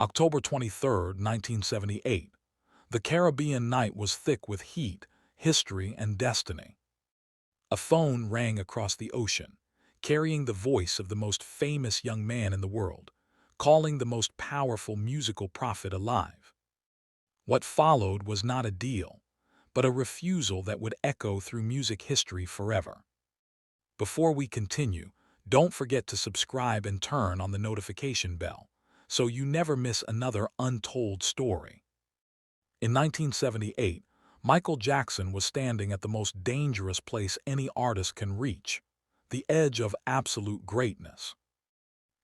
October 23, 1978. The Caribbean night was thick with heat, history, and destiny. A phone rang across the ocean, carrying the voice of the most famous young man in the world, calling the most powerful musical prophet alive. What followed was not a deal, but a refusal that would echo through music history forever. Before we continue, don't forget to subscribe and turn on the notification bell so you never miss another untold story. In 1978, Michael Jackson was standing at the most dangerous place any artist can reach, the edge of absolute greatness.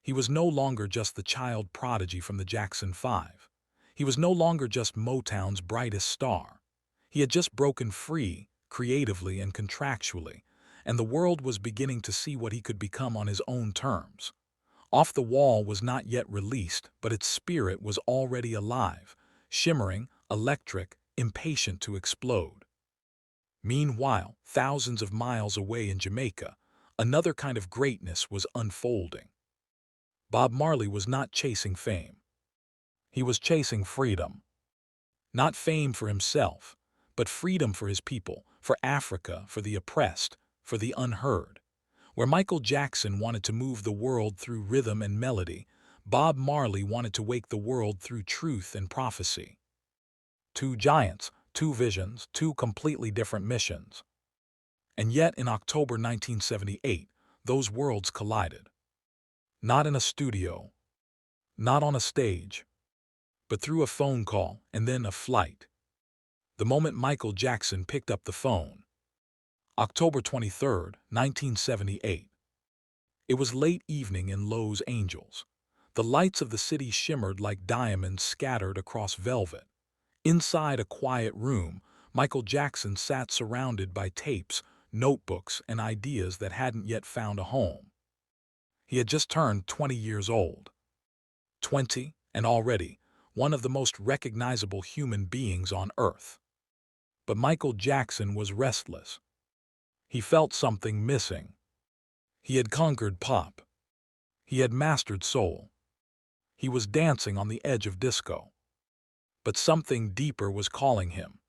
He was no longer just the child prodigy from the Jackson 5. He was no longer just Motown's brightest star. He had just broken free, creatively and contractually, and the world was beginning to see what he could become on his own terms. Off the Wall was not yet released, but its spirit was already alive, shimmering, electric, impatient to explode. Meanwhile, thousands of miles away in Jamaica, another kind of greatness was unfolding. Bob Marley was not chasing fame. He was chasing freedom. Not fame for himself, but freedom for his people, for Africa, for the oppressed, for the unheard. Where Michael Jackson wanted to move the world through rhythm and melody, Bob Marley wanted to wake the world through truth and prophecy. Two giants, two visions, two completely different missions. And yet in October 1978, those worlds collided. Not in a studio, not on a stage, but through a phone call and then a flight. The moment Michael Jackson picked up the phone. October 23, 1978. It was late evening in Los Angeles. The lights of the city shimmered like diamonds scattered across velvet. Inside a quiet room, Michael Jackson sat surrounded by tapes, notebooks, and ideas that hadn't yet found a home. He had just turned 20 years old. 20, and already one of the most recognizable human beings on Earth. But Michael Jackson was restless. He felt something missing. He had conquered pop. He had mastered soul. He was dancing on the edge of disco. But something deeper was calling him.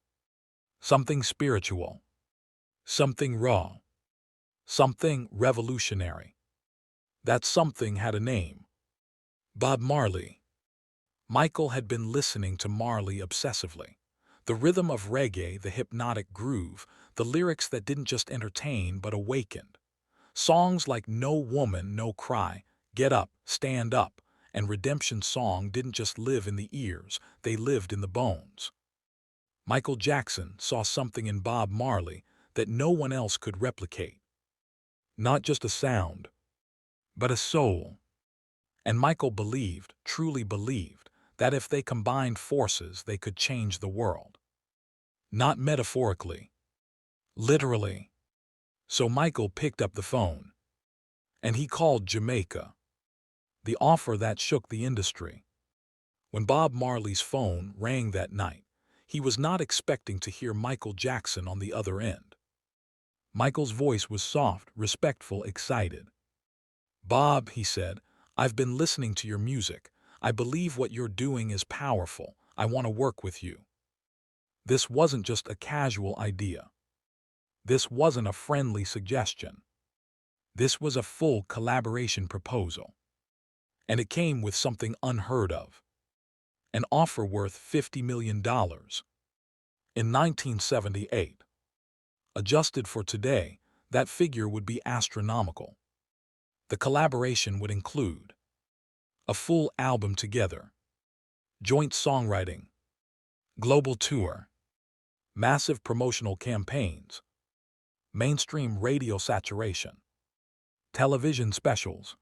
Something spiritual. Something raw. Something revolutionary. That something had a name. Bob Marley. Michael had been listening to Marley obsessively. The rhythm of reggae, the hypnotic groove, the lyrics that didn't just entertain but awakened. Songs like No Woman, No Cry, Get Up, Stand Up, and Redemption Song didn't just live in the ears, they lived in the bones. Michael Jackson saw something in Bob Marley that no one else could replicate. Not just a sound, but a soul. And Michael believed, truly believed, that if they combined forces, they could change the world. Not metaphorically, literally. So Michael picked up the phone. And he called Jamaica. The offer that shook the industry. When Bob Marley's phone rang that night, he was not expecting to hear Michael Jackson on the other end. Michael's voice was soft, respectful, excited. "Bob," he said, "I've been listening to your music. I believe what you're doing is powerful. I want to work with you." This wasn't just a casual idea. This wasn't a friendly suggestion. This was a full collaboration proposal. And it came with something unheard of. An offer worth $50 million. In 1978. Adjusted for today, that figure would be astronomical. The collaboration would include a full album together, joint songwriting, global tour, massive promotional campaigns, mainstream radio saturation, television specials,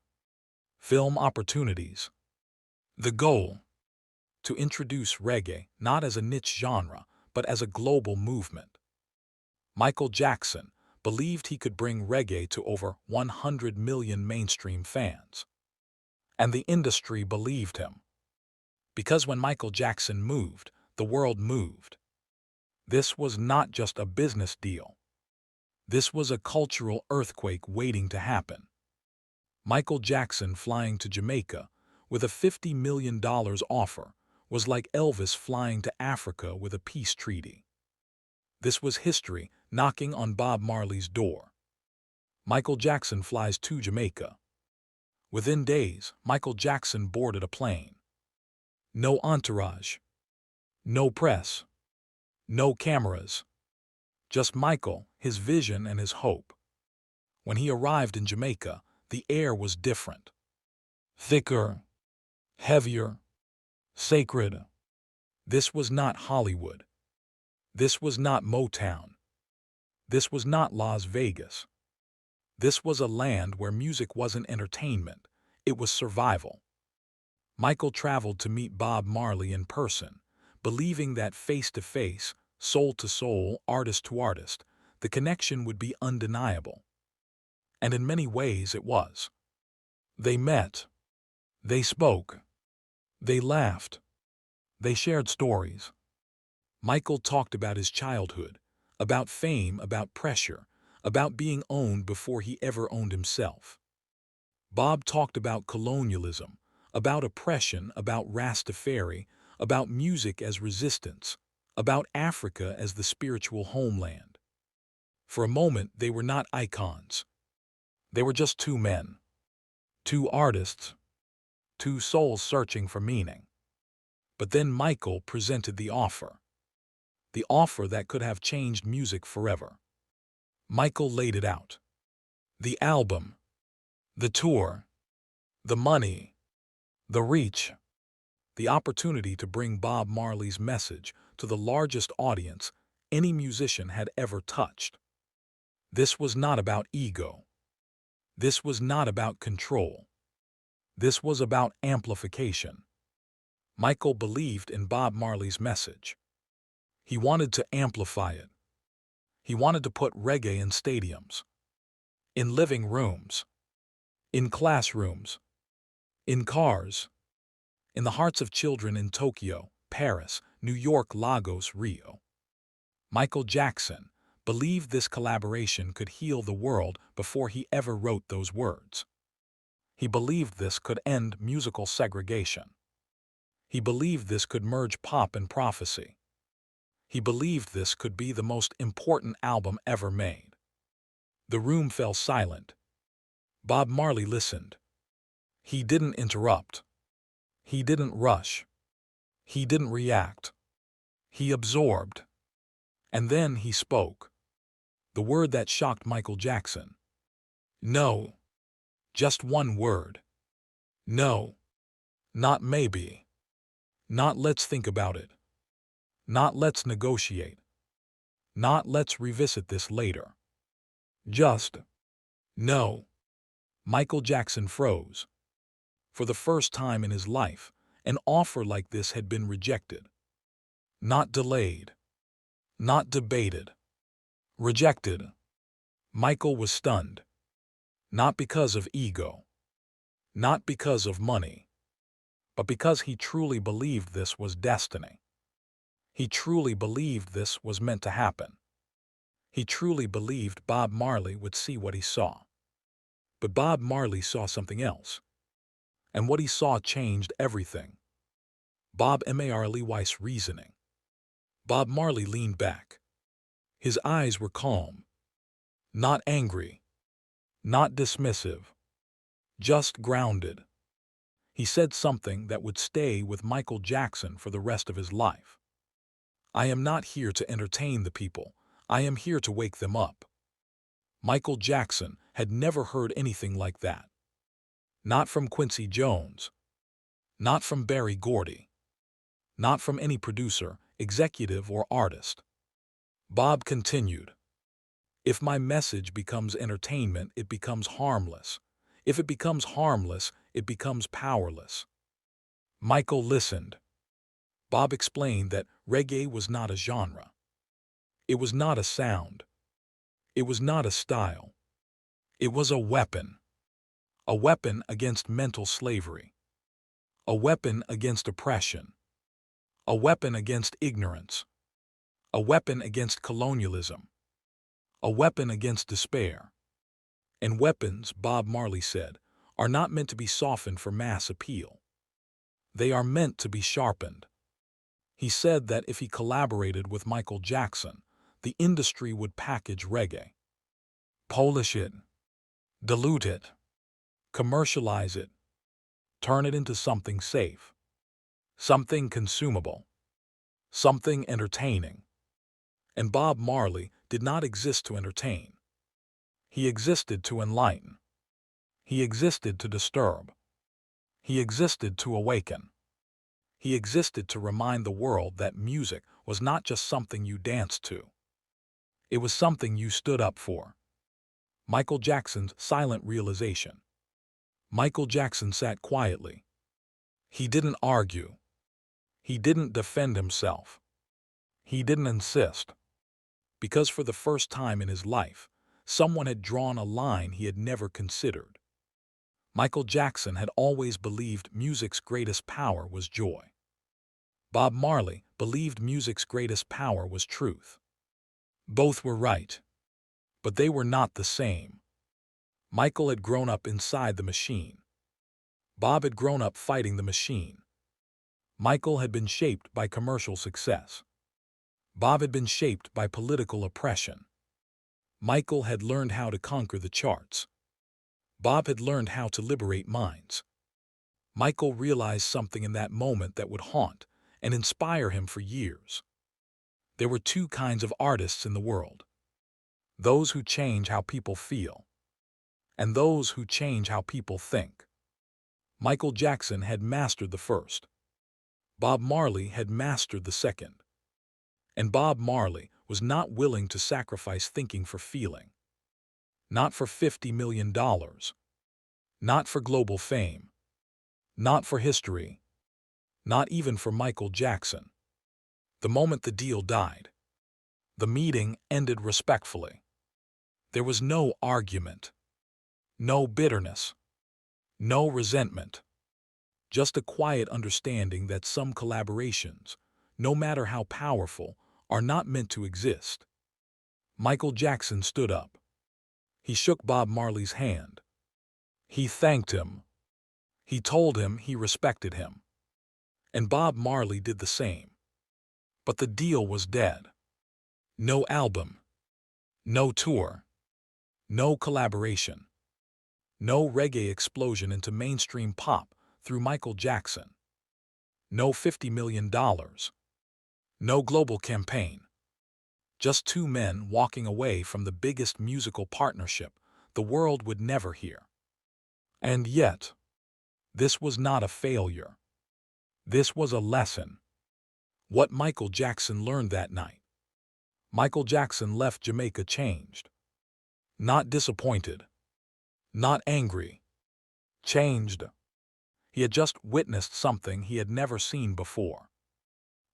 film opportunities. The goal: to introduce reggae not as a niche genre, but as a global movement. Michael Jackson believed he could bring reggae to over 100 million mainstream fans. And the industry believed him. Because when Michael Jackson moved, the world moved. This was not just a business deal. This was a cultural earthquake waiting to happen. Michael Jackson flying to Jamaica with a $50 million offer, was like Elvis flying to Africa with a peace treaty. This was history knocking on Bob Marley's door. Michael Jackson flies to Jamaica. Within days, Michael Jackson boarded a plane. No entourage, no press, no cameras, just Michael, his vision and his hope. When he arrived in Jamaica, the air was different. Thicker, heavier, sacred. This was not Hollywood. This was not Motown. This was not Las Vegas. This was a land where music wasn't entertainment, it was survival. Michael traveled to meet Bob Marley in person, believing that face-to-face, soul-to-soul, artist-to-artist, the connection would be undeniable. And in many ways it was. They met. They spoke. They laughed. They shared stories. Michael talked about his childhood, about fame, about pressure, about being owned before he ever owned himself. Bob talked about colonialism, about oppression, about Rastafari, about music as resistance, about Africa as the spiritual homeland. For a moment, they were not icons. They were just two men, two artists, two souls searching for meaning. But then Michael presented the offer that could have changed music forever. Michael laid it out. The album, the tour, the money, the reach, the opportunity to bring Bob Marley's message to the largest audience any musician had ever touched. This was not about ego. This was not about control. This was about amplification. Michael believed in Bob Marley's message. He wanted to amplify it. He wanted to put reggae in stadiums, in living rooms, in classrooms, in cars, in the hearts of children in Tokyo, Paris, New York, Lagos, Rio. Michael Jackson believed this collaboration could heal the world before he ever wrote those words. He believed this could end musical segregation. He believed this could merge pop and prophecy. He believed this could be the most important album ever made. The room fell silent. Bob Marley listened. He didn't interrupt. He didn't rush. He didn't react. He absorbed. And then he spoke. The word that shocked Michael Jackson. No. Just one word. No. Not maybe. Not let's think about it. Not let's negotiate. Not let's revisit this later. Just no. Michael Jackson froze. For the first time in his life, an offer like this had been rejected. Not delayed. Not debated. Rejected. Michael was stunned. Not because of ego. Not because of money. But because he truly believed this was destiny. He truly believed this was meant to happen. He truly believed Bob Marley would see what he saw. But Bob Marley saw something else. And what he saw changed everything. Bob Marley's reasoning. Bob Marley leaned back. His eyes were calm. Not angry. Not dismissive. Just grounded. He said something that would stay with Michael Jackson for the rest of his life. I am not here to entertain the people. I am here to wake them up. Michael Jackson had never heard anything like that. Not from Quincy Jones. Not from Berry Gordy. Not from any producer, executive, or artist. Bob continued. If my message becomes entertainment, it becomes harmless. If it becomes harmless, it becomes powerless. Michael listened. Bob explained that reggae was not a genre. It was not a sound. It was not a style. It was a weapon. A weapon against mental slavery. A weapon against oppression. A weapon against ignorance. A weapon against colonialism. A weapon against despair. And weapons, Bob Marley said, are not meant to be softened for mass appeal. They are meant to be sharpened. He said that if he collaborated with Michael Jackson, the industry would package reggae, polish it, dilute it, commercialize it, turn it into something safe, something consumable, something entertaining. And Bob Marley did not exist to entertain. He existed to enlighten. He existed to disturb. He existed to awaken. He existed to remind the world that music was not just something you danced to. It was something you stood up for. Michael Jackson's silent realization. Michael Jackson sat quietly. He didn't argue. He didn't defend himself. He didn't insist. Because for the first time in his life, someone had drawn a line he had never considered. Michael Jackson had always believed music's greatest power was joy. Bob Marley believed music's greatest power was truth. Both were right, but they were not the same. Michael had grown up inside the machine. Bob had grown up fighting the machine. Michael had been shaped by commercial success. Bob had been shaped by political oppression. Michael had learned how to conquer the charts. Bob had learned how to liberate minds. Michael realized something in that moment that would haunt and inspire him for years. There were two kinds of artists in the world: those who change how people feel, and those who change how people think. Michael Jackson had mastered the first. Bob Marley had mastered the second. And Bob Marley was not willing to sacrifice thinking for feeling. Not for $50 million. Not for global fame. Not for history. Not even for Michael Jackson. The moment the deal died, the meeting ended respectfully. There was no argument, no bitterness, no resentment, just a quiet understanding that some collaborations, no matter how powerful, are not meant to exist. Michael Jackson stood up. He shook Bob Marley's hand. He thanked him. He told him he respected him. And Bob Marley did the same. But the deal was dead. No album. No tour. No collaboration. No reggae explosion into mainstream pop through Michael Jackson. No $50 million. No global campaign. Just two men walking away from the biggest musical partnership the world would never hear. And yet, this was not a failure. This was a lesson. What Michael Jackson learned that night. Michael Jackson left Jamaica changed. Not disappointed. Not angry. Changed. He had just witnessed something he had never seen before.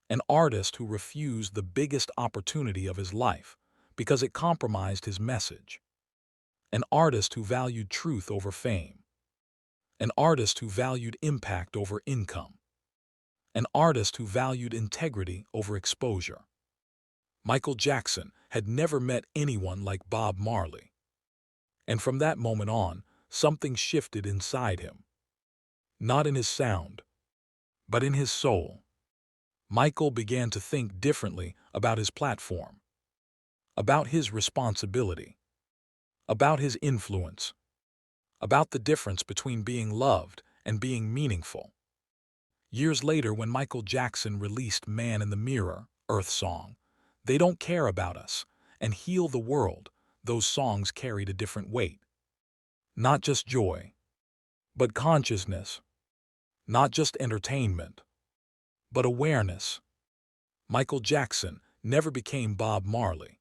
An artist who refused the biggest opportunity of his life because it compromised his message. An artist who valued truth over fame. An artist who valued impact over income. An artist who valued integrity over exposure. Michael Jackson had never met anyone like Bob Marley. And from that moment on, something shifted inside him. Not in his sound, but in his soul. Michael began to think differently about his platform, about his responsibility, about his influence, about the difference between being loved and being meaningful. Years later, when Michael Jackson released Man in the Mirror, Earth Song, They Don't Care About Us, and Heal the World, those songs carried a different weight. Not just joy, but consciousness. Not just entertainment, but awareness. Michael Jackson never became Bob Marley,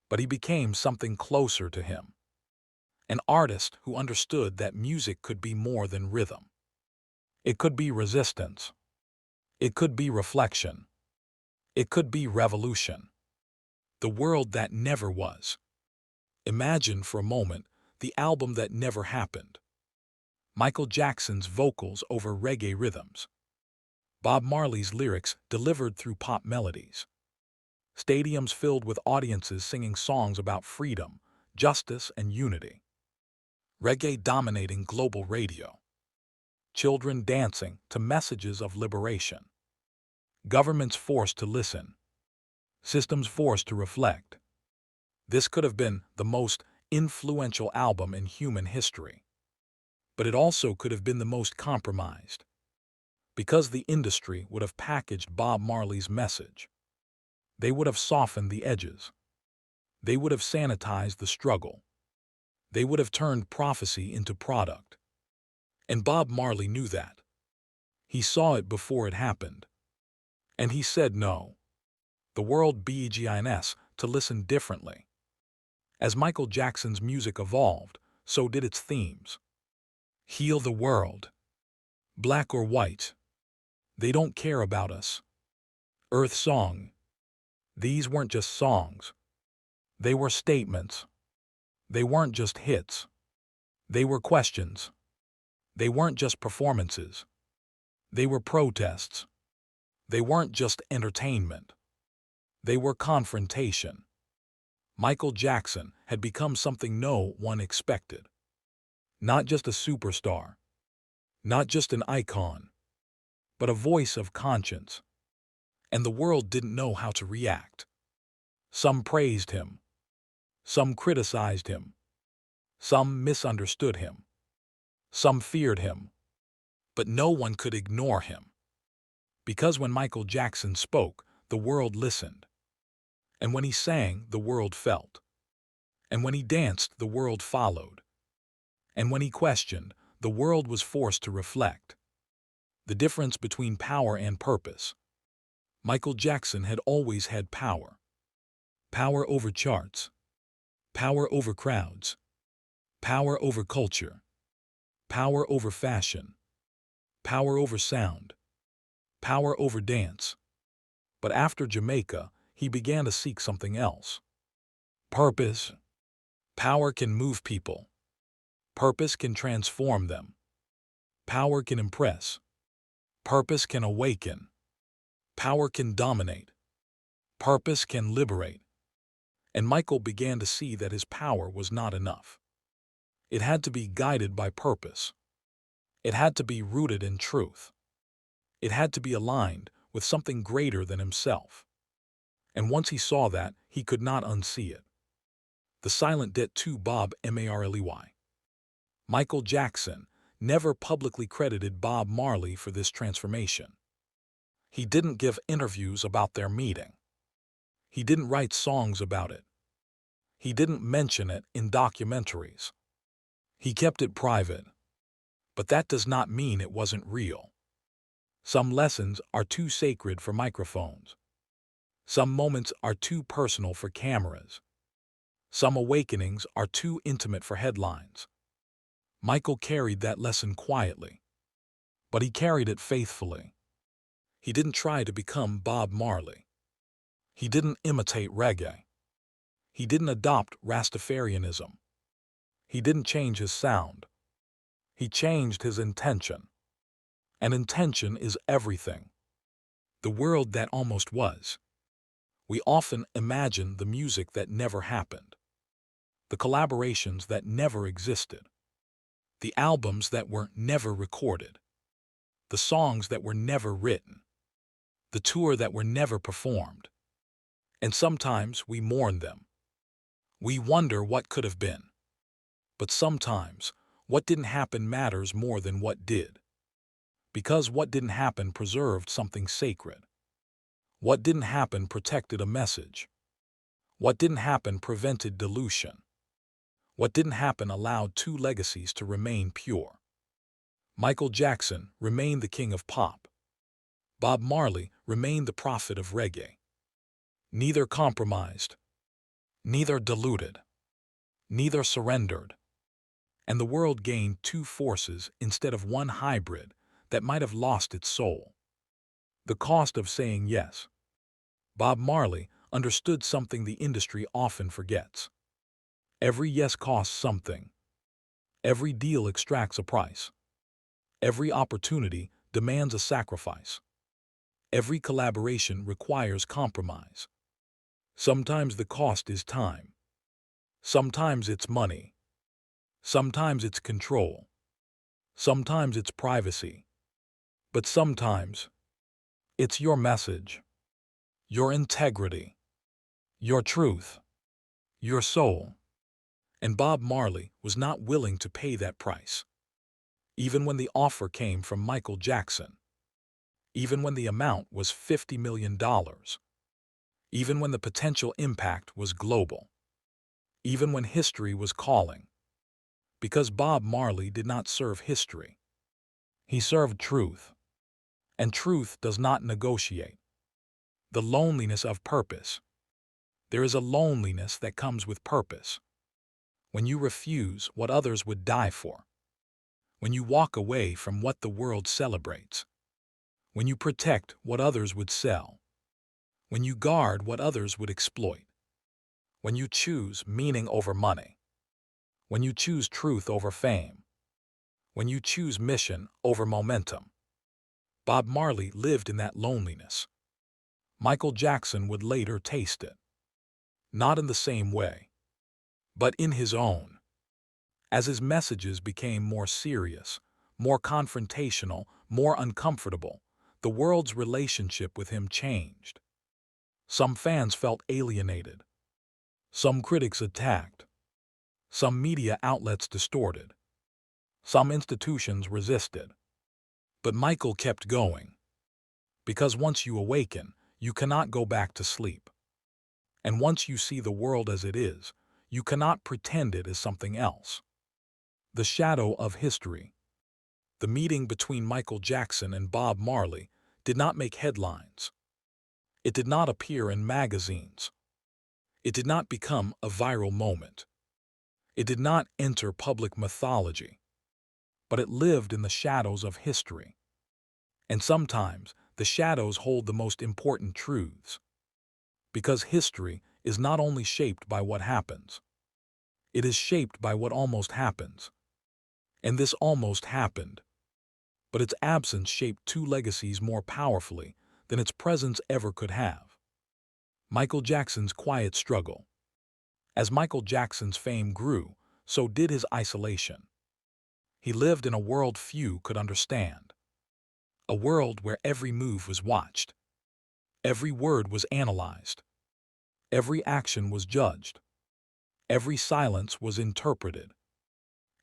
but he became something closer to him. An artist who understood that music could be more than rhythm. It could be resistance. It could be reflection. It could be revolution. The world that never was. Imagine for a moment the album that never happened. Michael Jackson's vocals over reggae rhythms. Bob Marley's lyrics delivered through pop melodies. Stadiums filled with audiences singing songs about freedom, justice, and unity. Reggae dominating global radio. children dancing to messages of liberation, governments forced to listen, systems forced to reflect. This could have been the most influential album in human history, but it also could have been the most compromised, because the industry would have packaged Bob Marley's message. They would have softened the edges. They would have sanitized the struggle. They would have turned prophecy into product. And Bob Marley knew that. He saw it before it happened. And he said no. The world begins to listen differently. As Michael Jackson's music evolved, so did its themes. Heal the world. Black or white. They don't care about us. Earth song. These weren't just songs. They were statements. They weren't just hits. They were questions. They weren't just performances. They were protests. They weren't just entertainment. They were confrontation. Michael Jackson had become something no one expected. Not just a superstar. Not just an icon. But a voice of conscience. And the world didn't know how to react. Some praised him. Some criticized him. Some misunderstood him. Some feared him. But no one could ignore him. Because when Michael Jackson spoke, the world listened. And when he sang, the world felt. And when he danced, the world followed. And when he questioned, the world was forced to reflect. The difference between power and purpose. Michael Jackson had always had power. Power over charts. Power over crowds. Power over culture. Power over fashion. Power over sound. Power over dance. But after Jamaica, he began to seek something else. Purpose. Power can move people. Purpose can transform them. Power can impress. Purpose can awaken. Power can dominate. Purpose can liberate. And Michael began to see that his power was not enough. It had to be guided by purpose. It had to be rooted in truth. It had to be aligned with something greater than himself. And once he saw that, he could not unsee it. The silent debt to Bob Marley. Michael Jackson never publicly credited Bob Marley for this transformation. He didn't give interviews about their meeting. He didn't write songs about it. He didn't mention it in documentaries. He kept it private. But that does not mean it wasn't real. Some lessons are too sacred for microphones. Some moments are too personal for cameras. Some awakenings are too intimate for headlines. Michael carried that lesson quietly. But he carried it faithfully. He didn't try to become Bob Marley. He didn't imitate reggae. He didn't adopt Rastafarianism. He didn't change his sound. He changed his intention. And intention is everything. The world that almost was. We often imagine the music that never happened. The collaborations that never existed. The albums that were never recorded. The songs that were never written. The tour that were never performed. And sometimes we mourn them. We wonder what could have been. But sometimes, what didn't happen matters more than what did. Because what didn't happen preserved something sacred. What didn't happen protected a message. What didn't happen prevented dilution. What didn't happen allowed two legacies to remain pure. Michael Jackson remained the king of pop. Bob Marley remained the prophet of reggae. Neither compromised. Neither diluted. Neither surrendered. And the world gained two forces instead of one hybrid that might have lost its soul. The cost of saying yes. Bob Marley understood something the industry often forgets. Every yes costs something. Every deal extracts a price. Every opportunity demands a sacrifice. Every collaboration requires compromise. Sometimes the cost is time. Sometimes it's money. Sometimes it's control. Sometimes it's privacy, but sometimes it's your message, your integrity, your truth, your soul. And Bob Marley was not willing to pay that price, even when the offer came from Michael Jackson, even when the amount was $50 million, even when the potential impact was global, even when history was calling. Because Bob Marley did not serve history. He served truth, and truth does not negotiate. The loneliness of purpose. There is a loneliness that comes with purpose. When you refuse what others would die for. When you walk away from what the world celebrates. When you protect what others would sell. When you guard what others would exploit. When you choose meaning over money. When you choose truth over fame. When you choose mission over momentum. Bob Marley lived in that loneliness. Michael Jackson would later taste it. Not in the same way, but in his own. As his messages became more serious, more confrontational, more uncomfortable, the world's relationship with him changed. Some fans felt alienated. Some critics attacked. Some media outlets distorted. Some institutions resisted. But Michael kept going. Because once you awaken, you cannot go back to sleep. And once you see the world as it is, you cannot pretend it is something else. The shadow of history. The meeting between Michael Jackson and Bob Marley did not make headlines. It did not appear in magazines. It did not become a viral moment. It did not enter public mythology. But it lived in the shadows of history. And sometimes the shadows hold the most important truths. Because history is not only shaped by what happens. It is shaped by what almost happens. And this almost happened. But its absence shaped two legacies more powerfully than its presence ever could have. Michael Jackson's quiet struggle. As Michael Jackson's fame grew, so did his isolation. He lived in a world few could understand. A world where every move was watched. Every word was analyzed. Every action was judged. Every silence was interpreted.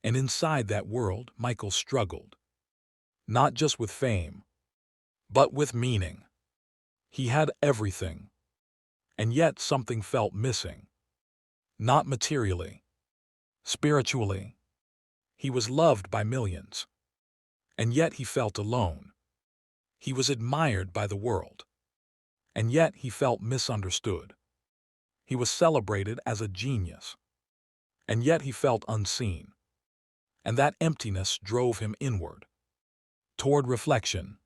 And inside that world, Michael struggled. Not just with fame, but with meaning. He had everything. And yet something felt missing. Not materially. Spiritually. He was loved by millions. And yet he felt alone. He was admired by the world. And yet he felt misunderstood. He was celebrated as a genius. And yet he felt unseen. And that emptiness drove him inward. Toward reflection.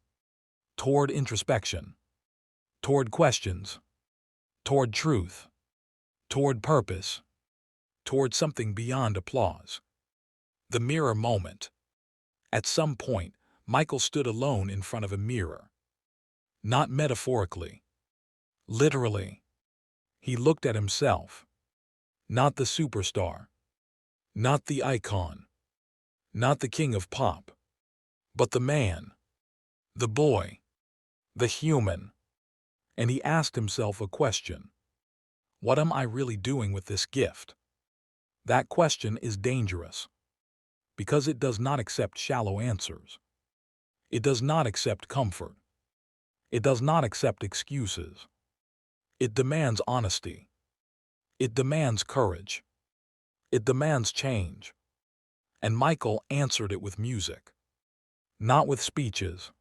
Toward introspection. Toward questions. Toward truth. Toward purpose. Toward something beyond applause. The mirror moment. At some point, Michael stood alone in front of a mirror. Not metaphorically. Literally. He looked at himself. Not the superstar. Not the icon. Not the king of pop. But the man. The boy. The human. And he asked himself a question. What am I really doing with this gift? That question is dangerous. Because it does not accept shallow answers. It does not accept comfort. It does not accept excuses. It demands honesty. It demands courage. It demands change. And Michael answered it with music. Not with speeches.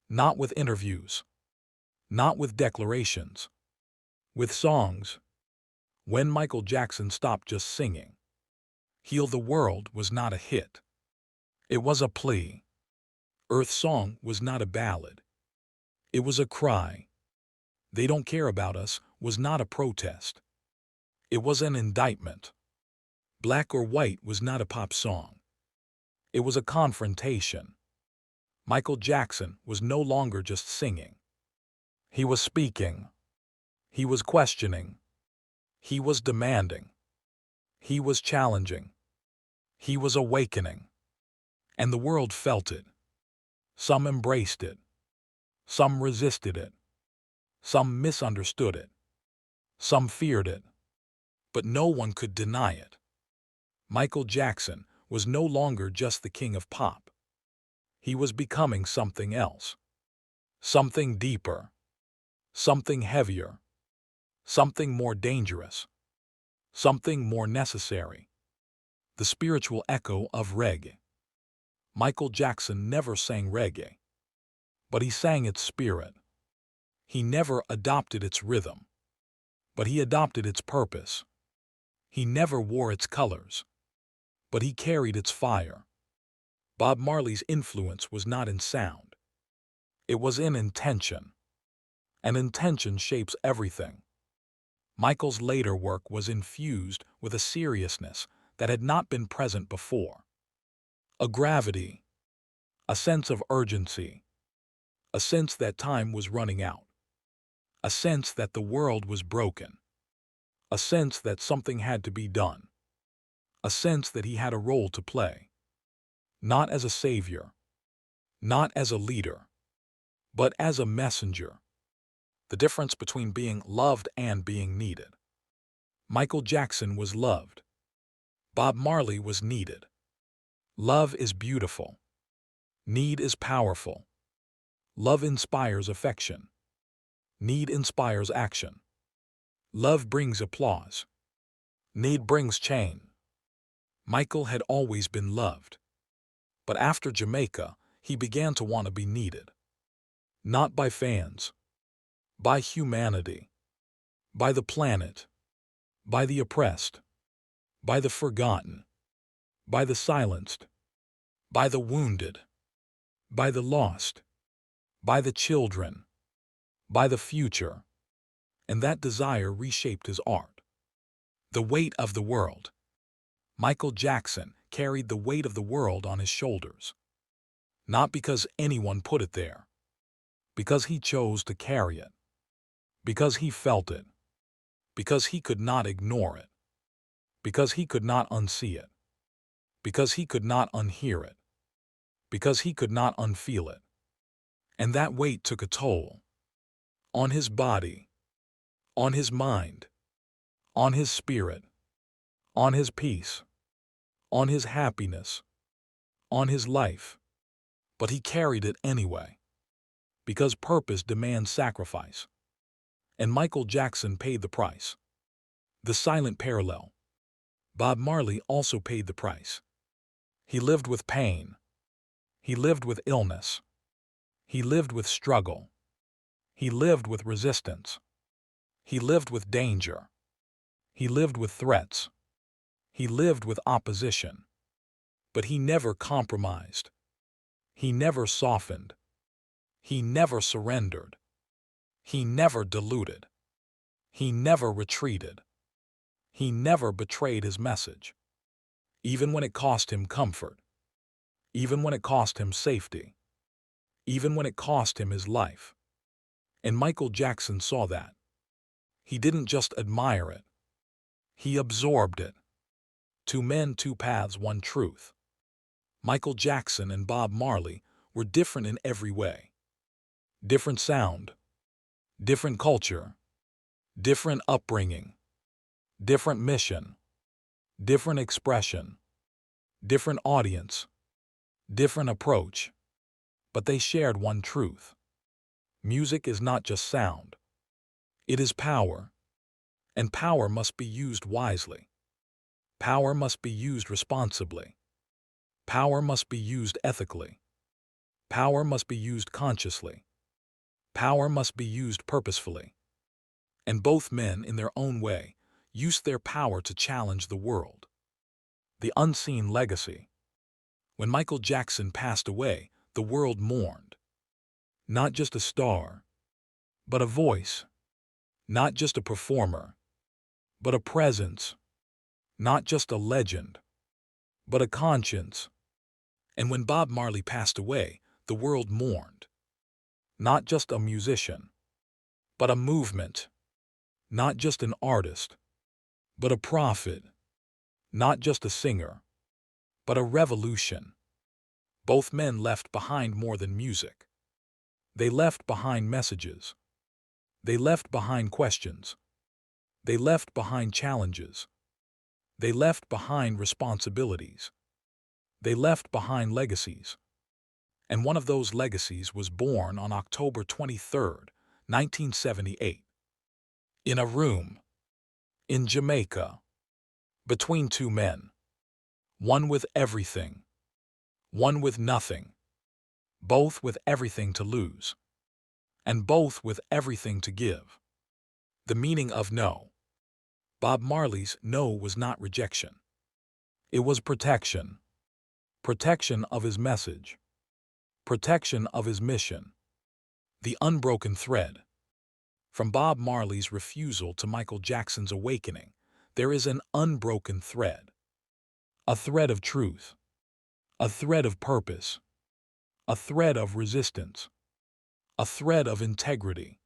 Not with interviews. Not with declarations. With songs. When Michael Jackson stopped just singing. Heal the World was not a hit. It was a plea. Earth Song was not a ballad. It was a cry. They Don't Care About Us was not a protest. It was an indictment. Black or White was not a pop song. It was a confrontation. Michael Jackson was no longer just singing. He was speaking. He was questioning. He was demanding. He was challenging. He was awakening. And the world felt it. Some embraced it. Some resisted it. Some misunderstood it. Some feared it. But no one could deny it. Michael Jackson was no longer just the king of pop. He was becoming something else. Something deeper. Something heavier. Something more dangerous. Something more necessary. The spiritual echo of reggae. Michael Jackson never sang reggae, but he sang its spirit. He never adopted its rhythm, but he adopted its purpose. He never wore its colors, but he carried its fire. Bob Marley's influence was not in sound. It was in intention. And intention shapes everything. Michael's later work was infused with a seriousness that had not been present before. A gravity, a sense of urgency, a sense that time was running out, a sense that the world was broken, a sense that something had to be done, a sense that he had a role to play, not as a savior, not as a leader, but as a messenger. The difference between being loved and being needed. Michael Jackson was loved. Bob Marley was needed. Love is beautiful. Need is powerful. Love inspires affection. Need inspires action. Love brings applause. Need brings change. Michael had always been loved. But after Jamaica, he began to want to be needed. Not by fans. By humanity. By the planet. By the oppressed. By the forgotten. By the silenced. By the wounded. By the lost. By the children. By the future. And that desire reshaped his art. The weight of the world. Michael Jackson carried the weight of the world on his shoulders. Not because anyone put it there. Because he chose to carry it. Because he felt it. Because he could not ignore it. Because he could not unsee it. Because he could not unhear it. Because he could not unfeel it. And that weight took a toll. On his body. On his mind. On his spirit. On his peace. On his happiness. On his life. But he carried it anyway. Because purpose demands sacrifice. And Michael Jackson paid the price. The silent parallel. Bob Marley also paid the price. He lived with pain. He lived with illness. He lived with struggle. He lived with resistance. He lived with danger. He lived with threats. He lived with opposition. But he never compromised. He never softened. He never surrendered. He never diluted. He never retreated. He never betrayed his message. Even when it cost him comfort. Even when it cost him safety. Even when it cost him his life. And Michael Jackson saw that. He didn't just admire it. He absorbed it. Two men, two paths, one truth. Michael Jackson and Bob Marley were different in every way. Different sound. Different culture. Different upbringing. Different mission. Different expression. Different audience. Different approach. But they shared one truth. Music is not just sound. It is power. And power must be used wisely. Power must be used responsibly. Power must be used ethically. Power must be used consciously. Power must be used purposefully. And both men, in their own way, used their power to challenge the world. The unseen legacy. When Michael Jackson passed away, the world mourned. Not just a star, but a voice. Not just a performer, but a presence. Not just a legend, but a conscience. And when Bob Marley passed away, the world mourned. Not just a musician, but a movement. Not just an artist, but a prophet. Not just a singer, but a revolution. Both men left behind more than music. They left behind messages. They left behind questions. They left behind challenges. They left behind responsibilities. They left behind legacies. And one of those legacies was born on October 23rd, 1978. In a room, in Jamaica, between two men. One with everything, one with nothing, both with everything to lose, and both with everything to give. The meaning of no. Bob Marley's no was not rejection. It was protection. Protection of his message. Protection of his mission. The unbroken thread. From Bob Marley's refusal to Michael Jackson's awakening, there is an unbroken thread. A thread of truth. A thread of purpose. A thread of resistance. A thread of integrity.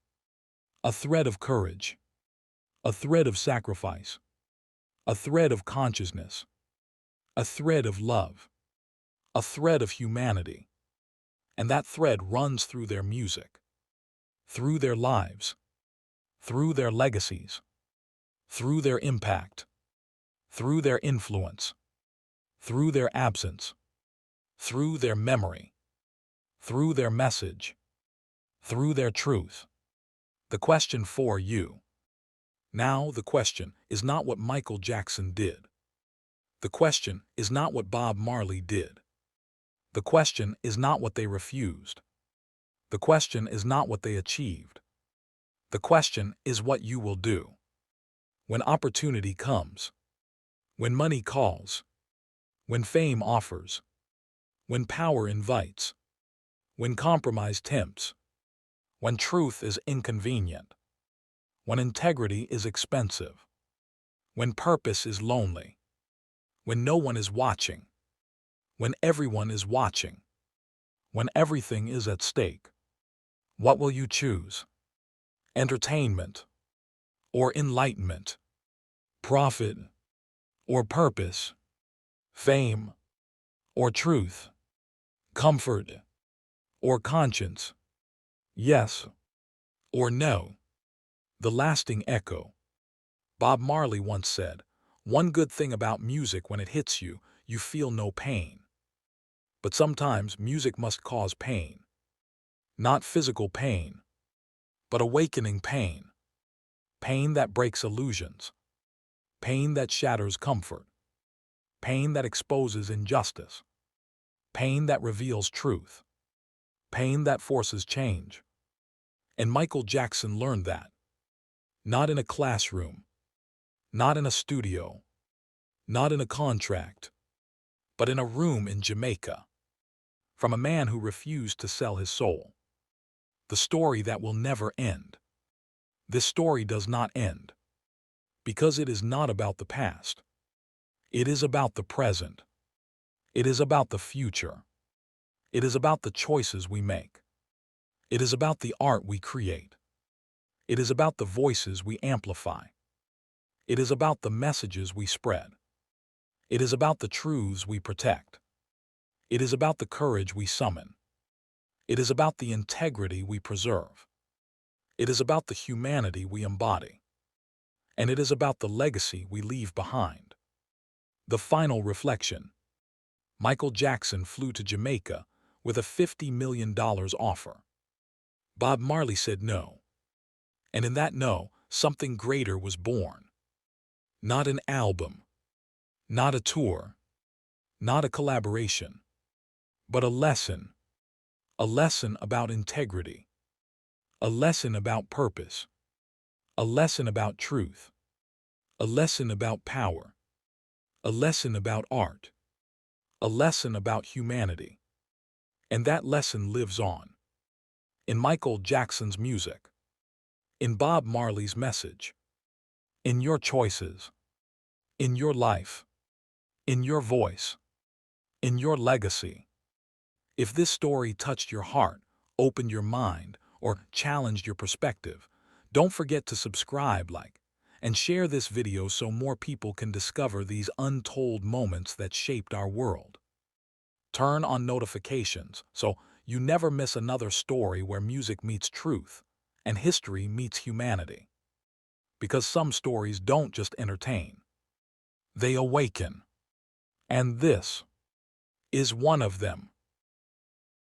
A thread of courage. A thread of sacrifice. A thread of consciousness. A thread of love. A thread of humanity. And that thread runs through their music, through their lives, through their legacies, through their impact, through their influence, through their absence, through their memory, through their message, through their truth. The question for you. Now, the question is not what Michael Jackson did. The question is not what Bob Marley did. The question is not what they refused. The question is not what they achieved. The question is what you will do. When opportunity comes, when money calls, when fame offers, when power invites, when compromise tempts, when truth is inconvenient, when integrity is expensive, when purpose is lonely, when no one is watching, when everyone is watching, when everything is at stake. What will you choose? Entertainment or enlightenment? Profit or purpose? Fame or truth? Comfort or conscience? Yes or no? The lasting echo. Bob Marley once said, "One good thing about music, when it hits you, you feel no pain." But sometimes music must cause pain. Not physical pain, but awakening pain. Pain that breaks illusions. Pain that shatters comfort. Pain that exposes injustice. Pain that reveals truth. Pain that forces change. And Michael Jackson learned that. Not in a classroom. Not in a studio. Not in a contract. But in a room in Jamaica. From a man who refused to sell his soul. The story that will never end. This story does not end. Because it is not about the past. It is about the present. It is about the future. It is about the choices we make. It is about the art we create. It is about the voices we amplify. It is about the messages we spread. It is about the truths we protect. It is about the courage we summon. It is about the integrity we preserve. It is about the humanity we embody. And it is about the legacy we leave behind. The final reflection. Michael Jackson flew to Jamaica with a $50 million offer. Bob Marley said no. And in that no, something greater was born. Not an album, not a tour, not a collaboration, but a lesson about integrity, a lesson about purpose, a lesson about truth, a lesson about power, a lesson about art, a lesson about humanity. And that lesson lives on. In Michael Jackson's music, in Bob Marley's message, in your choices, in your life, in your voice, in your legacy. If this story touched your heart, opened your mind, or challenged your perspective, don't forget to subscribe, like, and share this video so more people can discover these untold moments that shaped our world. Turn on notifications so you never miss another story where music meets truth and history meets humanity. Because some stories don't just entertain, they awaken. And this is one of them.